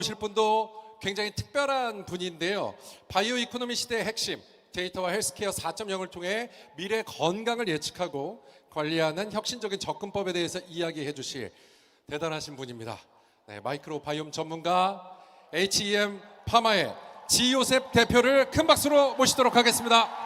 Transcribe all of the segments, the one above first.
보실 분도 굉장히 특별한 분인데요. 바이오 이코노미 시대의 핵심, 데이터와 헬스케어 4.0을 통해 미래 건강을 예측하고 관리하는 혁신적인 접근법에 대해서 이야기해 주실 대단하신 분입니다. 네, 마이크로 바이옴 전문가 HEM 파마의 지요셉 대표를 큰 박수로 모시도록 하겠습니다.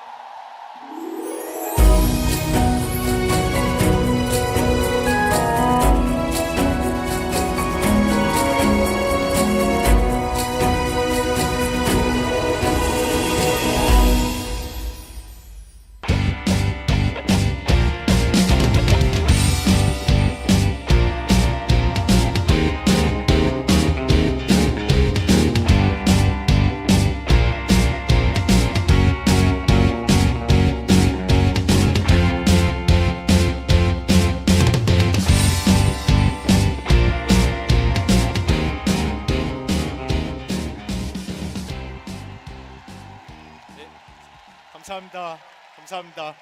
감사합니다. 감사합니다.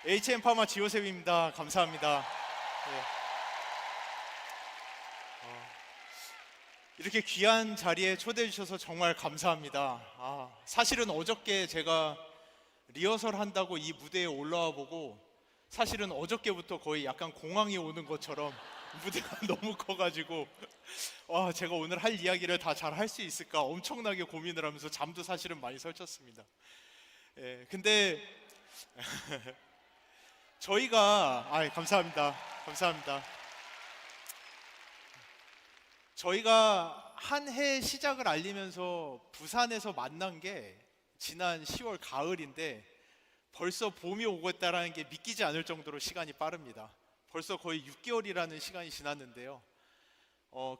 HM 파마 지호셉입니다. 감사합니다. 네. 이렇게 귀한 자리에 초대해 주셔서 정말 감사합니다. 사실은 어저께 제가 리허설 한다고 이 무대에 올라와 보고 사실은 어저께부터 거의 약간 공황이 오는 것처럼 무대가 너무 커가지고 제가 오늘 할 이야기를 다 잘 할 수 있을까 엄청나게 고민을 하면서 잠도 사실은 많이 설쳤습니다. 근데 저희가 감사합니다. 저희가 한 해 시작을 알리면서 부산에서 만난 게 지난 10월 가을인데 벌써 봄이 오고 있다라는 게 믿기지 않을 정도로 시간이 빠릅니다. 벌써 거의 6개월이라는 시간이 지났는데요.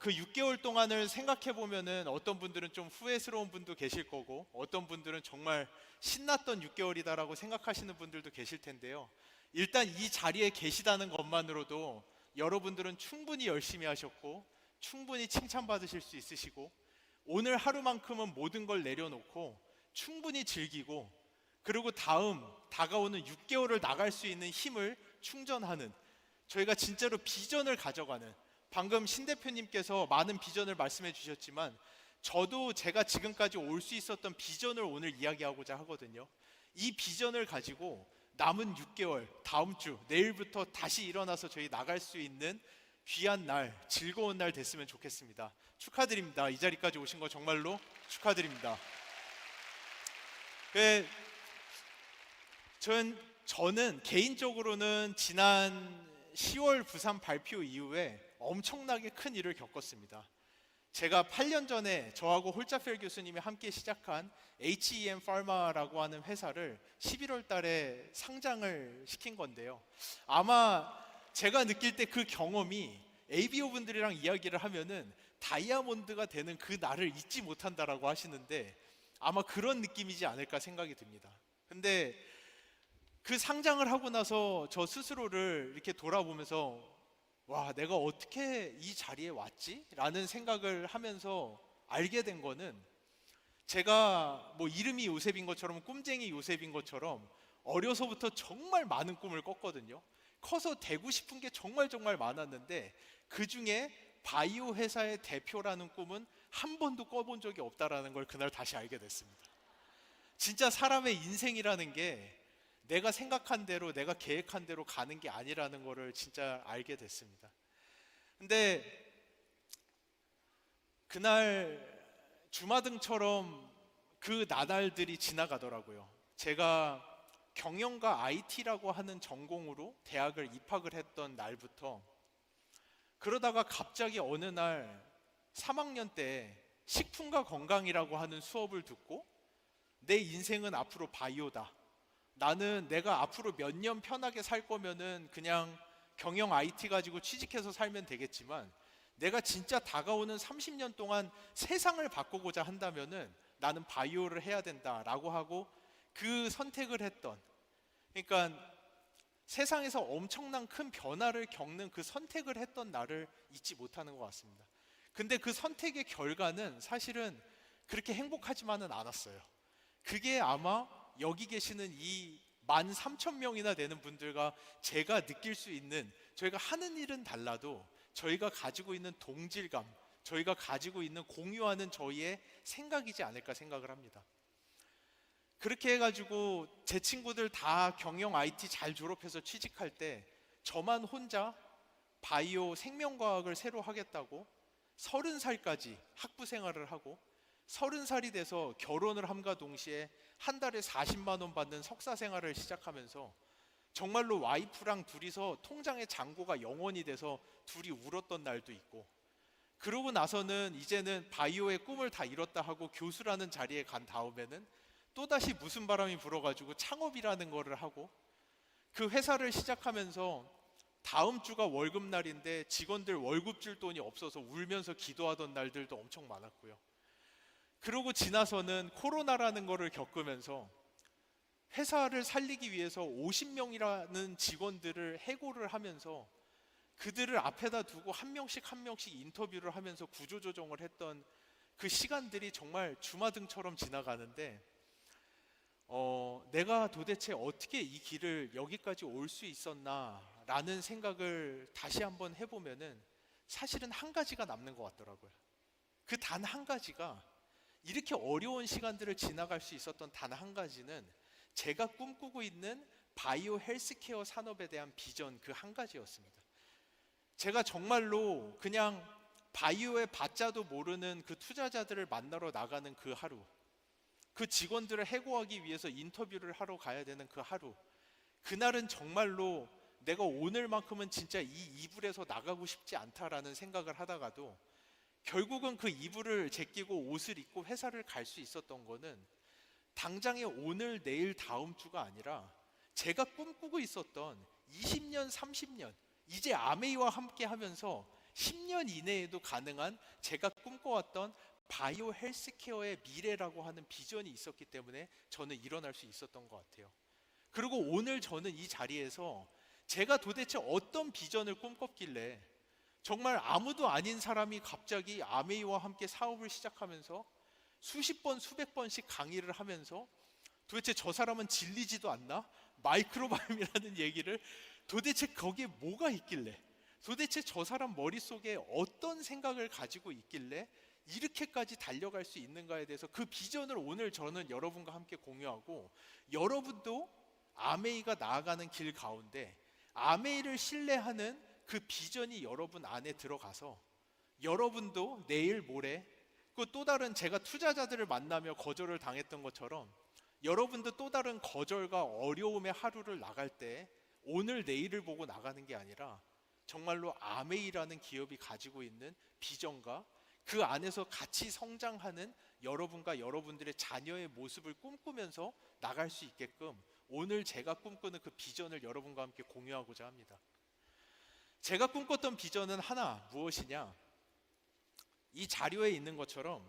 그 6개월 동안을 생각해 보면은 어떤 분들은 좀 후회스러운 분도 계실 거고 어떤 분들은 정말 신났던 6개월이다라고 생각하시는 분들도 계실 텐데요. 일단 이 자리에 계시다는 것만으로도 여러분들은 충분히 열심히 하셨고 충분히 칭찬받으실 수 있으시고 오늘 하루만큼은 모든 걸 내려놓고 충분히 즐기고 그리고 다가오는 6개월을 나갈 수 있는 힘을 충전하는 저희가 진짜로 비전을 가져가는 방금 신 대표님께서 많은 비전을 말씀해 주셨지만 저도 제가 지금까지 올 수 있었던 비전을 오늘 이야기하고자 하거든요. 이 비전을 가지고 남은 6개월, 다음 주, 내일부터 다시 일어나서 저희 나갈 수 있는 귀한 날, 즐거운 날 됐으면 좋겠습니다. 축하드립니다. 이 자리까지 오신 거 정말로 축하드립니다. 저는 개인적으로는 지난 10월 부산 발표 이후에 엄청나게 큰 일을 겪었습니다. 제가 8년 전에 저하고 홀자펠 교수님이 함께 시작한 HEM 파마라고 하는 회사를 11월 달에 상장을 시킨 건데요. 아마 제가 느낄 때 그 경험이 ABO 분들이랑 이야기를 하면은 다이아몬드가 되는 그 날을 잊지 못한다라고 하시는데 아마 그런 느낌이지 않을까 생각이 듭니다. 근데 그 상장을 하고 나서 저 스스로를 이렇게 돌아보면서 내가 어떻게 이 자리에 왔지? 라는 생각을 하면서 알게 된 거는 제가 이름이 요셉인 것처럼 꿈쟁이 요셉인 것처럼 어려서부터 정말 많은 꿈을 꿨거든요. 커서 되고 싶은 게 정말 많았는데 그 중에 바이오 회사의 대표라는 꿈은 한 번도 꿔본 적이 없다라는 걸 그날 다시 알게 됐습니다. 진짜 사람의 인생이라는 게 내가 생각한 대로 내가 계획한 대로 가는 게 아니라는 거를 진짜 알게 됐습니다. 근데 그날 주마등처럼 그 나날들이 지나가더라고요. 제가 경영과 IT라고 하는 전공으로 대학을 입학을 했던 날부터 그러다가 갑자기 어느 날 3학년 때 식품과 건강이라고 하는 수업을 듣고 내 인생은 앞으로 바이오다. 나는 내가 앞으로 몇 년 편하게 살 거면은 그냥 경영 IT 가지고 취직해서 살면 되겠지만 내가 진짜 다가오는 30년 동안 세상을 바꾸고자 한다면은 나는 바이오를 해야 된다라고 하고 그 선택을 했던 그러니까 세상에서 엄청난 큰 변화를 겪는 그 선택을 했던 나를 잊지 못하는 것 같습니다. 근데 그 선택의 결과는 사실은 그렇게 행복하지만은 않았어요. 그게 아마 여기 계시는 이 13,000명이나 되는 분들과 제가 느낄 수 있는 저희가 하는 일은 달라도 저희가 가지고 있는 동질감, 저희가 가지고 있는 공유하는 저희의 생각이지 않을까 생각을 합니다. 그렇게 해가지고 제 친구들 다 경영 IT 잘 졸업해서 취직할 때 저만 혼자 바이오 생명과학을 새로 하겠다고 30살까지 학부 생활을 하고 30살이 돼서 결혼을 함과 동시에 한 달에 40만 원 받는 석사 생활을 시작하면서 정말로 와이프랑 둘이서 통장에 잔고가 0원이 돼서 둘이 울었던 날도 있고, 그러고 나서는 이제는 바이오의 꿈을 다 이뤘다 하고 교수라는 자리에 간 다음에는 또다시 무슨 바람이 불어가지고 창업이라는 거를 하고, 그 회사를 시작하면서 다음 주가 월급날인데 직원들 월급 줄 돈이 없어서 울면서 기도하던 날들도 엄청 많았고요. 그러고 지나서는 코로나라는 거를 겪으면서 회사를 살리기 위해서 50명이라는 직원들을 해고를 하면서 그들을 앞에다 두고 한 명씩 한 명씩 인터뷰를 하면서 구조조정을 했던 그 시간들이 정말 주마등처럼 지나가는데, 내가 도대체 어떻게 이 길을 여기까지 올 수 있었나 라는 생각을 다시 한번 해보면은 사실은 한 가지가 남는 것 같더라고요. 그 단 한 가지가, 이렇게 어려운 시간들을 지나갈 수 있었던 단 한 가지는 제가 꿈꾸고 있는 바이오 헬스케어 산업에 대한 비전 그 한 가지였습니다. 제가 정말로 그냥 바이오의 바자도 모르는 그 투자자들을 만나러 나가는 그 하루, 그 직원들을 해고하기 위해서 인터뷰를 하러 가야 되는 그 하루, 그날은 정말로 내가 오늘만큼은 진짜 이 이불에서 나가고 싶지 않다라는 생각을 하다가도 결국은 그 이불을 제끼고 옷을 입고 회사를 갈 수 있었던 거는 당장의 오늘, 내일, 다음 주가 아니라 제가 꿈꾸고 있었던 20년, 30년, 이제 아메이와 함께 하면서 10년 이내에도 가능한 제가 꿈꿔왔던 바이오 헬스케어의 미래라고 하는 비전이 있었기 때문에 저는 일어날 수 있었던 것 같아요. 그리고 오늘 저는 이 자리에서 제가 도대체 어떤 비전을 꿈꿨길래 정말 아무도 아닌 사람이 갑자기 아메이와 함께 사업을 시작하면서 수십 번, 수백 번씩 강의를 하면서 도대체 저 사람은 질리지도 않나? 마이크로바이옴이라는 얘기를 도대체 거기에 뭐가 있길래, 도대체 저 사람 머릿속에 어떤 생각을 가지고 있길래 이렇게까지 달려갈 수 있는가에 대해서 그 비전을 오늘 저는 여러분과 함께 공유하고, 여러분도 아메이가 나아가는 길 가운데 아메이를 신뢰하는 그 비전이 여러분 안에 들어가서 여러분도 내일 모레 그 또 다른, 제가 투자자들을 만나며 거절을 당했던 것처럼 여러분도 또 다른 거절과 어려움의 하루를 나갈 때 오늘 내일을 보고 나가는 게 아니라 정말로 아메이라는 기업이 가지고 있는 비전과 그 안에서 같이 성장하는 여러분과 여러분들의 자녀의 모습을 꿈꾸면서 나갈 수 있게끔 오늘 제가 꿈꾸는 그 비전을 여러분과 함께 공유하고자 합니다. 제가 꿈꿨던 비전은 하나, 무엇이냐? 이 자료에 있는 것처럼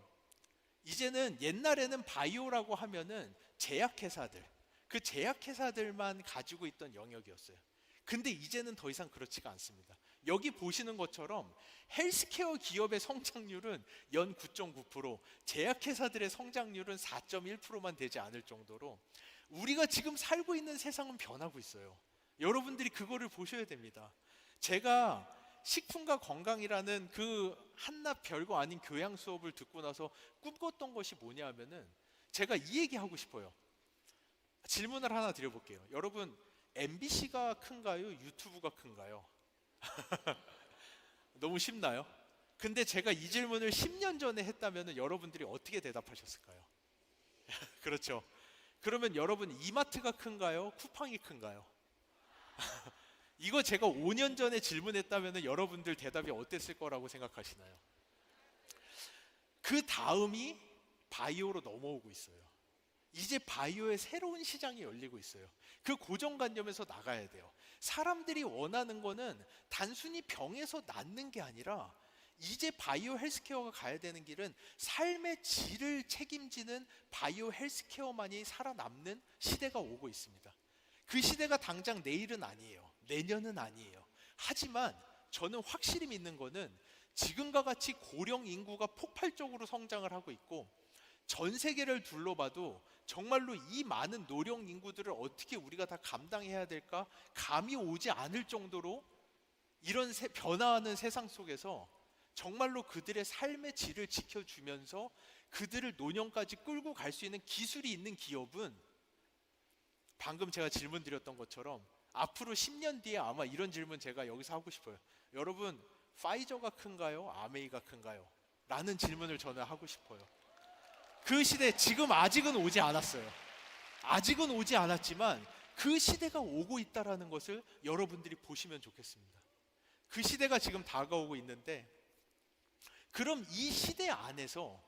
이제는, 옛날에는 바이오라고 하면은 제약회사들, 그 제약회사들만 가지고 있던 영역이었어요. 근데 이제는 더 이상 그렇지가 않습니다. 여기 보시는 것처럼 헬스케어 기업의 성장률은 연 9.9%, 제약회사들의 성장률은 4.1%만 되지 않을 정도로 우리가 지금 살고 있는 세상은 변하고 있어요. 여러분들이 그거를 보셔야 됩니다. 제가 식품과 건강이라는 그 한낱 별거 아닌 교양 수업을 듣고 나서 꿈꿨던 것이 뭐냐 하면은, 제가 이 얘기 하고 싶어요. 질문을 하나 드려볼게요. 여러분, MBC가 큰가요? 유튜브가 큰가요? 너무 쉽나요? 근데 제가 이 질문을 10년 전에 했다면 여러분들이 어떻게 대답하셨을까요? 그렇죠. 그러면 여러분, 이마트가 큰가요? 쿠팡이 큰가요? 이거 제가 5년 전에 질문했다면 여러분들 대답이 어땠을 거라고 생각하시나요? 그 다음이 바이오로 넘어오고 있어요. 이제 바이오의 새로운 시장이 열리고 있어요. 그 고정관념에서 나가야 돼요. 사람들이 원하는 거는 단순히 병에서 낫는 게 아니라 이제 바이오 헬스케어가 가야 되는 길은 삶의 질을 책임지는 바이오 헬스케어만이 살아남는 시대가 오고 있습니다. 그 시대가 당장 내일은 아니에요. 내년은 아니에요. 하지만 저는 확실히 믿는 거는 지금과 같이 고령 인구가 폭발적으로 성장을 하고 있고, 전 세계를 둘러봐도 정말로 이 많은 노령 인구들을 어떻게 우리가 다 감당해야 될까 감이 오지 않을 정도로 이런 변화하는 세상 속에서 정말로 그들의 삶의 질을 지켜주면서 그들을 노년까지 끌고 갈 수 있는 기술이 있는 기업은 방금 제가 질문 드렸던 것처럼 앞으로 10년 뒤에 아마 이런 질문 제가 여기서 하고 싶어요. 여러분, 파이저가 큰가요? 아메이가 큰가요? 라는 질문을 저는 하고 싶어요. 그 시대 지금 아직은 오지 않았어요. 아직은 오지 않았지만 그 시대가 오고 있다는 것을 여러분들이 보시면 좋겠습니다. 그 시대가 지금 다가오고 있는데, 그럼 이 시대 안에서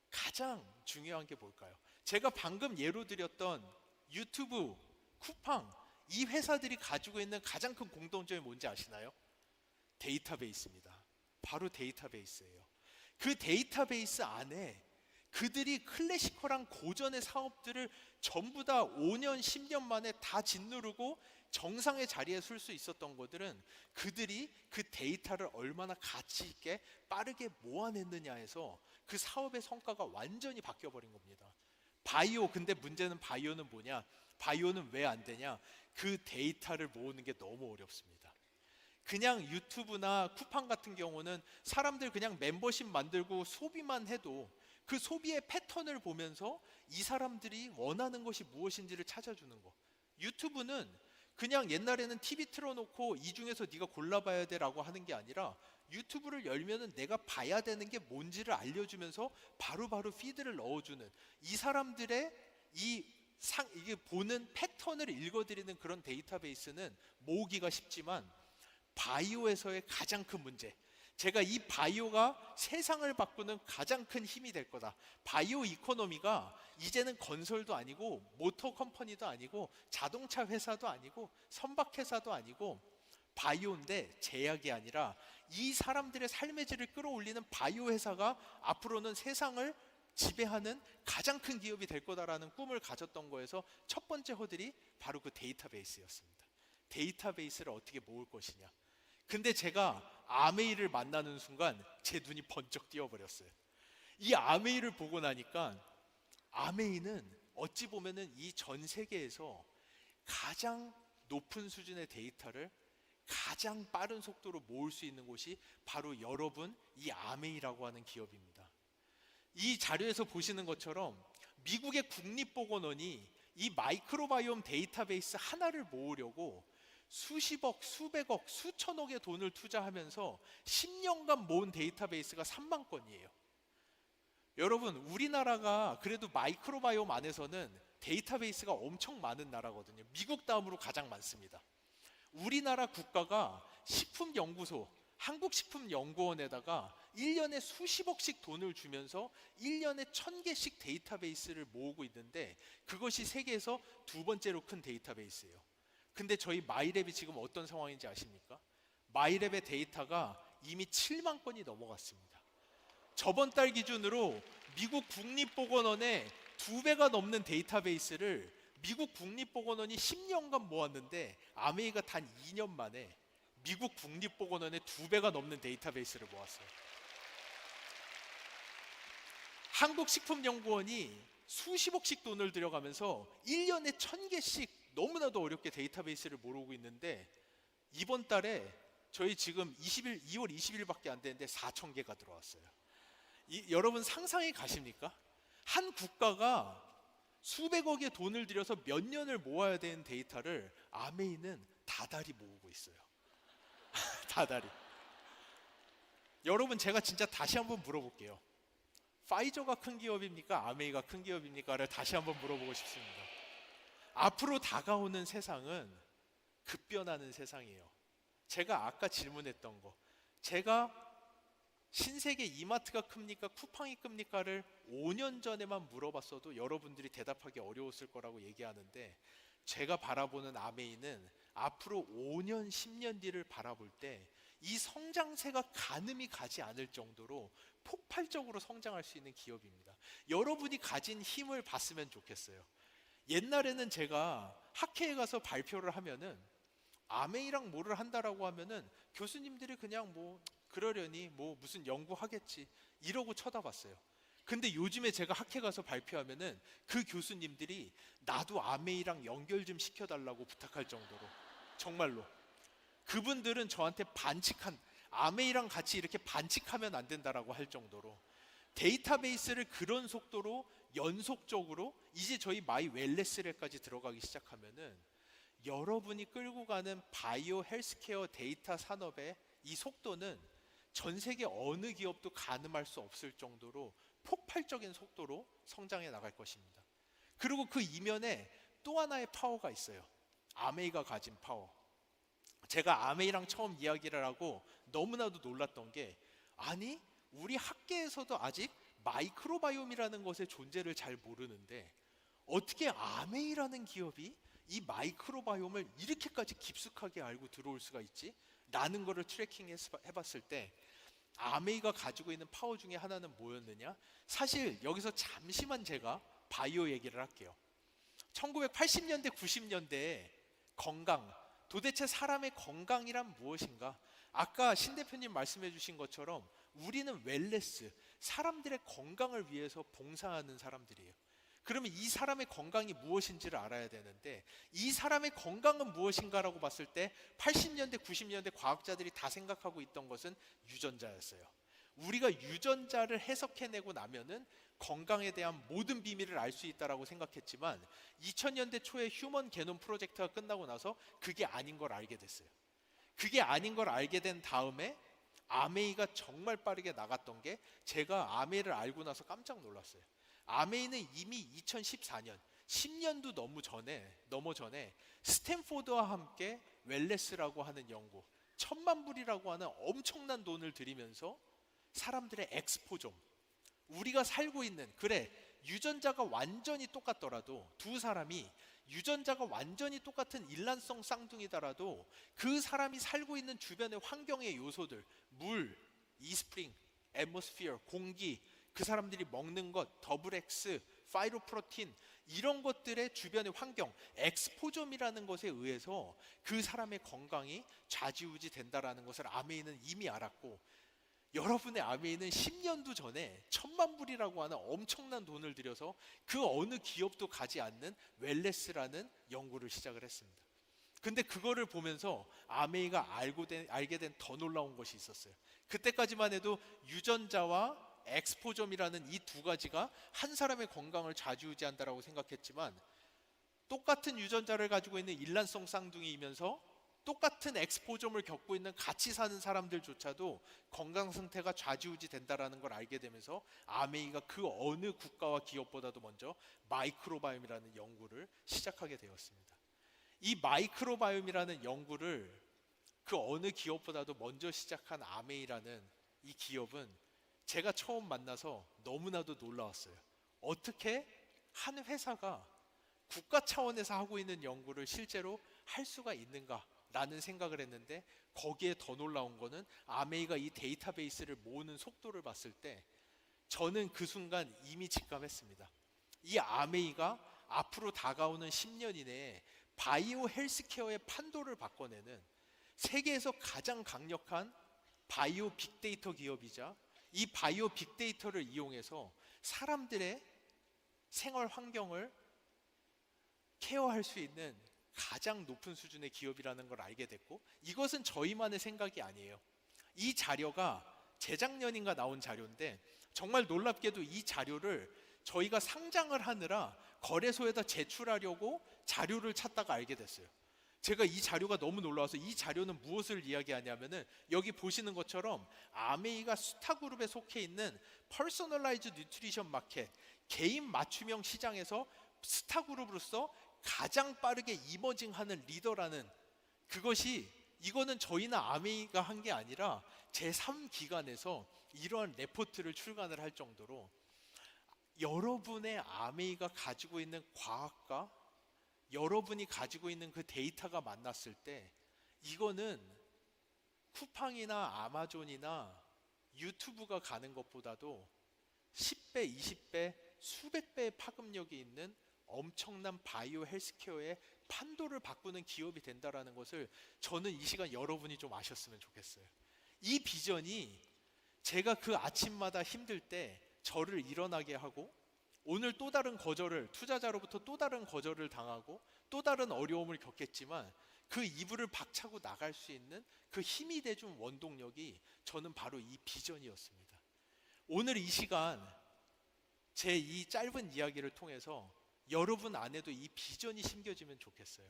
가장 중요한 게 뭘까요? 제가 방금 예로 드렸던 유튜브, 쿠팡, 이 회사들이 가지고 있는 가장 큰 공통점이 뭔지 아시나요? 데이터베이스입니다. 바로 데이터베이스예요. 그 데이터베이스 안에 그들이 클래시컬한 고전의 사업들을 전부 다 5년, 10년 만에 다 짓누르고 정상의 자리에 설 수 있었던 것들은 그들이 그 데이터를 얼마나 가치 있게 빠르게 모아냈느냐에서 그 사업의 성과가 완전히 바뀌어버린 겁니다. 바이오, 근데 문제는 바이오는 뭐냐? 바이오는 왜 안 되냐? 그 데이터를 모으는 게 너무 어렵습니다. 그냥 유튜브나 쿠팡 같은 경우는 사람들 그냥 멤버십 만들고 소비만 해도 그 소비의 패턴을 보면서 이 사람들이 원하는 것이 무엇인지를 찾아주는 거. 유튜브는 그냥 옛날에는 TV 틀어놓고 이 중에서 네가 골라봐야 돼라고 하는 게 아니라 유튜브를 열면은 내가 봐야 되는 게 뭔지를 알려주면서 바로바로 피드를 넣어주는, 이 사람들의 이게 보는 패턴을 읽어드리는 그런 데이터베이스는 모으기가 쉽지만, 바이오에서의 가장 큰 문제, 제가 이 바이오가 세상을 바꾸는 가장 큰 힘이 될 거다. 바이오 이코노미가 이제는 건설도 아니고 모터 컴퍼니도 아니고 자동차 회사도 아니고 선박 회사도 아니고 바이오인데, 제약이 아니라 이 사람들의 삶의 질을 끌어올리는 바이오 회사가 앞으로는 세상을 지배하는 가장 큰 기업이 될 거다라는 꿈을 가졌던 거에서 첫 번째 허들이 바로 그 데이터베이스였습니다. 데이터베이스를 어떻게 모을 것이냐. 근데 제가 아메이를 만나는 순간 제 눈이 번쩍 띄어버렸어요. 이 아메이를 보고 나니까 아메이는 어찌 보면은 이 전 세계에서 가장 높은 수준의 데이터를 가장 빠른 속도로 모을 수 있는 곳이 바로 여러분, 이 아메이라고 하는 기업입니다. 이 자료에서 보시는 것처럼 미국의 국립보건원이 이 마이크로바이옴 데이터베이스 하나를 모으려고 수십억, 수백억, 수천억의 돈을 투자하면서 10년간 모은 데이터베이스가 3만 건이에요. 여러분, 우리나라가 그래도 마이크로바이옴 안에서는 데이터베이스가 엄청 많은 나라거든요. 미국 다음으로 가장 많습니다. 우리나라 국가가 식품연구소, 한국식품연구원에다가 1년에 수십억씩 돈을 주면서 1년에 1000개씩 데이터베이스를 모으고 있는데, 그것이 세계에서 두 번째로 큰 데이터베이스예요. 근데 저희 마이랩이 지금 어떤 상황인지 아십니까? 마이랩의 데이터가 이미 7만 건이 넘어갔습니다. 저번 달 기준으로 미국 국립보건원의 2배가 넘는 데이터베이스를 미국 국립보건원이 10년간 모았는데, 아메이가 단 2년 만에 미국 국립보건원의 2배가 넘는 데이터베이스를 모았어요. 한국식품연구원이 수십억씩 돈을 들여가면서 1년에 1000개씩 너무나도 어렵게 데이터베이스를 모으고 있는데, 이번 달에 저희 지금 2월 20일밖에 안 되는데 4,000개가 들어왔어요. 여러분 상상이 가십니까? 한 국가가 수백억의 돈을 들여서 몇 년을 모아야 되는 데이터를 아메이는 다달이 모으고 있어요. 다달이. 여러분, 제가 진짜 다시 한번 물어볼게요. 파이저가 큰 기업입니까? 아메이가 큰 기업입니까?를 다시 한번 물어보고 싶습니다. 앞으로 다가오는 세상은 급변하는 세상이에요. 제가 아까 질문했던 거, 제가 신세계 이마트가 큽니까? 쿠팡이 큽니까?를 5년 전에만 물어봤어도 여러분들이 대답하기 어려웠을 거라고 얘기하는데, 제가 바라보는 아메이는 앞으로 5년, 10년 뒤를 바라볼 때 이 성장세가 가늠이 가지 않을 정도로 폭발적으로 성장할 수 있는 기업입니다. 여러분이 가진 힘을 봤으면 좋겠어요. 옛날에는 제가 학회에 가서 발표를 하면은 아메이랑 뭐를 한다라고 하면은 교수님들이 그냥 뭐 그러려니 뭐 무슨 연구하겠지 이러고 쳐다봤어요. 근데 요즘에 제가 학회 가서 발표하면은 그 교수님들이 나도 아메이랑 연결 좀 시켜달라고 부탁할 정도로, 정말로 그분들은 저한테 반칙한, 아메이랑 같이 이렇게 반칙하면 안 된다라고 할 정도로 데이터베이스를 그런 속도로 연속적으로 이제 저희 마이 웰네스랩까지 들어가기 시작하면은 여러분이 끌고 가는 바이오 헬스케어 데이터 산업의 이 속도는 전 세계 어느 기업도 가늠할 수 없을 정도로 폭발적인 속도로 성장해 나갈 것입니다. 그리고 그 이면에 또 하나의 파워가 있어요. 아메이가 가진 파워. 제가 아메이랑 처음 이야기를 하고 너무나도 놀랐던 게, 아니 우리 학계에서도 아직 마이크로바이옴이라는 것의 존재를 잘 모르는데 어떻게 아메이라는 기업이 이 마이크로바이옴을 이렇게까지 깊숙하게 알고 들어올 수가 있지? 라는 거를 트래킹 해봤을 때 아메이가 가지고 있는 파워 중에 하나는 뭐였느냐? 사실 여기서 잠시만 제가 바이오 얘기를 할게요. 1980년대 90년대에 건강, 도대체 사람의 건강이란 무엇인가? 아까 신 대표님 말씀해 주신 것처럼 우리는 웰네스, 사람들의 건강을 위해서 봉사하는 사람들이에요. 그러면 이 사람의 건강이 무엇인지를 알아야 되는데, 이 사람의 건강은 무엇인가라고 봤을 때 80년대 90년대 과학자들이 다 생각하고 있던 것은 유전자였어요. 우리가 유전자를 해석해내고 나면은 건강에 대한 모든 비밀을 알 수 있다라고 생각했지만 2000년대 초에 휴먼 게놈 프로젝트가 끝나고 나서 그게 아닌 걸 알게 됐어요. 그게 아닌 걸 알게 된 다음에 아메이가 정말 빠르게 나갔던 게, 제가 아메이를 알고 나서 깜짝 놀랐어요. 아메이는 이미 2014년 10년도 넘어 전에 스탠포드와 함께 웰네스라고 하는 연구, 1000만 불이라고 하는 엄청난 돈을 들이면서 사람들의 엑스포좀, 우리가 살고 있는, 그래 유전자가 완전히 똑같더라도, 두 사람이 유전자가 완전히 똑같은 일란성 쌍둥이더라도 그 사람이 살고 있는 주변의 환경의 요소들, 물, 이스프링, 애트모스피어, 공기, 그 사람들이 먹는 것, 더블 X, 파이로프로틴, 이런 것들의 주변의 환경, 엑스포점이라는 것에 의해서 그 사람의 건강이 좌지우지 된다라는 것을 아메이는 이미 알았고, 여러분의 아메이는 10년도 전에 1000만 불이라고 하는 엄청난 돈을 들여서 그 어느 기업도 가지 않는 웰네스라는 연구를 시작을 했습니다. 근데 그거를 보면서 아메이가 알게 된 더 놀라운 것이 있었어요. 그때까지만 해도 유전자와 엑스포점이라는 이 두 가지가 한 사람의 건강을 좌지우지한다라고 생각했지만, 똑같은 유전자를 가지고 있는 일란성 쌍둥이이면서 똑같은 엑스포점을 겪고 있는 같이 사는 사람들조차도 건강 상태가 좌지우지 된다라는 걸 알게 되면서 아메이가 그 어느 국가와 기업보다도 먼저 마이크로바이옴이라는 연구를 시작하게 되었습니다. 이 마이크로바이옴이라는 연구를 그 어느 기업보다도 먼저 시작한 아메이라는 이 기업은 제가 처음 만나서 너무나도 놀라웠어요. 어떻게 한 회사가 국가 차원에서 하고 있는 연구를 실제로 할 수가 있는가라는 생각을 했는데, 거기에 더 놀라운 거는 아메이가 이 데이터베이스를 모으는 속도를 봤을 때 저는 그 순간 이미 직감했습니다. 이 아메이가 앞으로 다가오는 10년 이내에 바이오 헬스케어의 판도를 바꿔내는 세계에서 가장 강력한 바이오 빅데이터 기업이자, 이 바이오 빅데이터를 이용해서 사람들의 생활 환경을 케어할 수 있는 가장 높은 수준의 기업이라는 걸 알게 됐고, 이것은 저희만의 생각이 아니에요. 이 자료가 재작년인가 나온 자료인데, 정말 놀랍게도 이 자료를 저희가 상장을 하느라 거래소에다 제출하려고 자료를 찾다가 알게 됐어요. 제가 이 자료가 너무 놀라워서, 이 자료는 무엇을 이야기하냐면은 여기 보시는 것처럼 아메이가 스타그룹에 속해 있는 퍼스널라이즈 뉴트리션 마켓, 개인 맞춤형 시장에서 스타그룹으로서 가장 빠르게 이머징하는 리더라는, 그것이, 이거는 저희나 아메이가 한 게 아니라 제3기관에서 이러한 레포트를 출간을 할 정도로, 여러분의 아메이가 가지고 있는 과학과 여러분이 가지고 있는 그 데이터가 만났을 때, 이거는 쿠팡이나 아마존이나 유튜브가 가는 것보다도 10배, 20배, 수백 배의 파급력이 있는 엄청난 바이오 헬스케어의 판도를 바꾸는 기업이 된다라는 것을 저는 이 시간 여러분이 좀 아셨으면 좋겠어요. 이 비전이 제가 그 아침마다 힘들 때 저를 일어나게 하고, 오늘 또 다른 거절을, 투자자로부터 또 다른 거절을 당하고 또 다른 어려움을 겪겠지만, 그 이불을 박차고 나갈 수 있는 그 힘이 돼준 원동력이 저는 바로 이 비전이었습니다. 오늘 이 시간 제 이 짧은 이야기를 통해서 여러분 안에도 이 비전이 심겨지면 좋겠어요.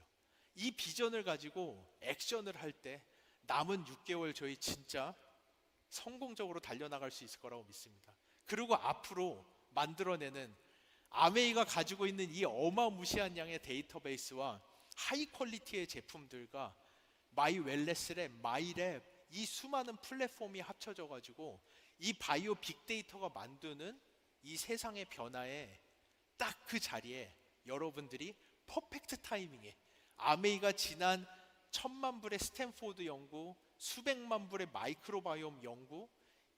이 비전을 가지고 액션을 할 때 남은 6개월 저희 진짜 성공적으로 달려나갈 수 있을 거라고 믿습니다. 그리고 앞으로 만들어내는 아메이가 가지고 있는 이 어마무시한 양의 데이터베이스와 하이 퀄리티의 제품들과 마이 웰네스랩, 마이랩 이 수많은 플랫폼이 합쳐져 가지고 이 바이오 빅데이터가 만드는 이 세상의 변화에 딱 그 자리에 여러분들이 퍼펙트 타이밍에 아메이가 지난 1000만 불의 스탠포드 연구, 수백만 불의 마이크로바이옴 연구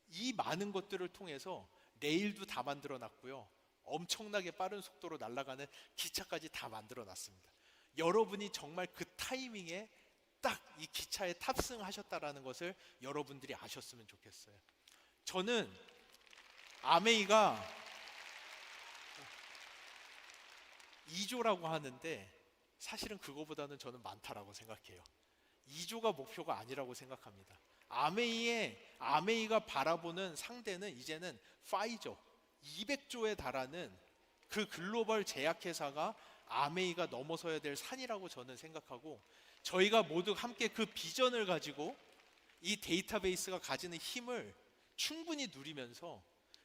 이 많은 것들을 통해서 레일도 다 만들어 놨고요. 엄청나게 빠른 속도로 날아가는 기차까지 다 만들어 놨습니다. 여러분이 정말 그 타이밍에 딱 이 기차에 탑승하셨다라는 것을 여러분들이 아셨으면 좋겠어요. 저는 아메이가 2조라고 하는데 사실은 그거보다는 저는 많다라고 생각해요. 2조가 목표가 아니라고 생각합니다. 아메이가 바라보는 상대는 이제는 파이저 200조에 달하는 그 글로벌 제약회사가 아메이가 넘어서야 될 산이라고 저는 생각하고, 저희가 모두 함께 그 비전을 가지고 이 데이터베이스가 가지는 힘을 충분히 누리면서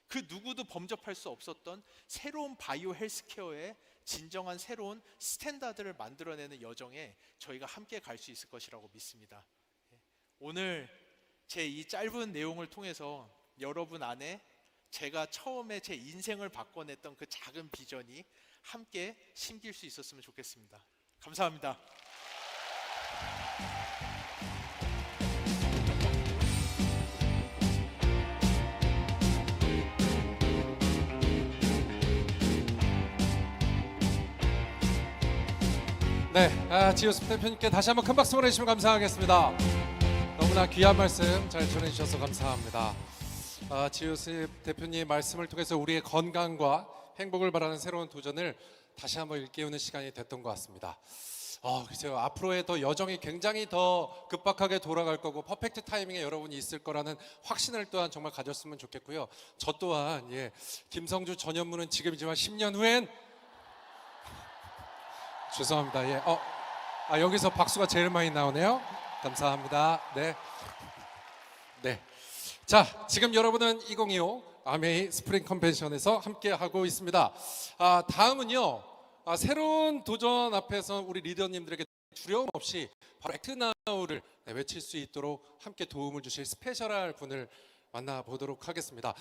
그 누구도 범접할 수 없었던 새로운 바이오 헬스케어의 진정한 새로운 스탠다드를 만들어내는 여정에 저희가 함께 갈 수 있을 것이라고 믿습니다. 오늘 제 이 짧은 내용을 통해서 여러분 안에 제가 처음에 제 인생을 바꿔냈던 그 작은 비전이 함께 심길 수 있었으면 좋겠습니다. 감사합니다. 네, 지우스 대표님께 다시 한번 큰 박수 보내주시면 감사하겠습니다. 너무나 귀한 말씀 잘 전해주셔서 감사합니다. 지우스 대표님 말씀을 통해서 우리의 건강과 행복을 바라는 새로운 도전을 다시 한번 일깨우는 시간이 됐던 것 같습니다. 글쎄요, 앞으로의 더 여정이 굉장히 더 급박하게 돌아갈 거고 퍼펙트 타이밍에 여러분이 있을 거라는 확신을 또한 정말 가졌으면 좋겠고요. 저 또한 김성주 전 연무는 지금이지만 10년 후엔 죄송합니다. 여기서 박수가 제일 많이 나오네요. 감사합니다. 네. 자, 지금 여러분은 2025 아메이 스프링 컨벤션에서 함께 하고 있습니다. 다음은요, 새로운 도전 앞에서 우리 리더님들에게 두려움 없이 바로 액트나우를 외칠 수 있도록 함께 도움을 주실 스페셜할 분을 만나보도록 하겠습니다.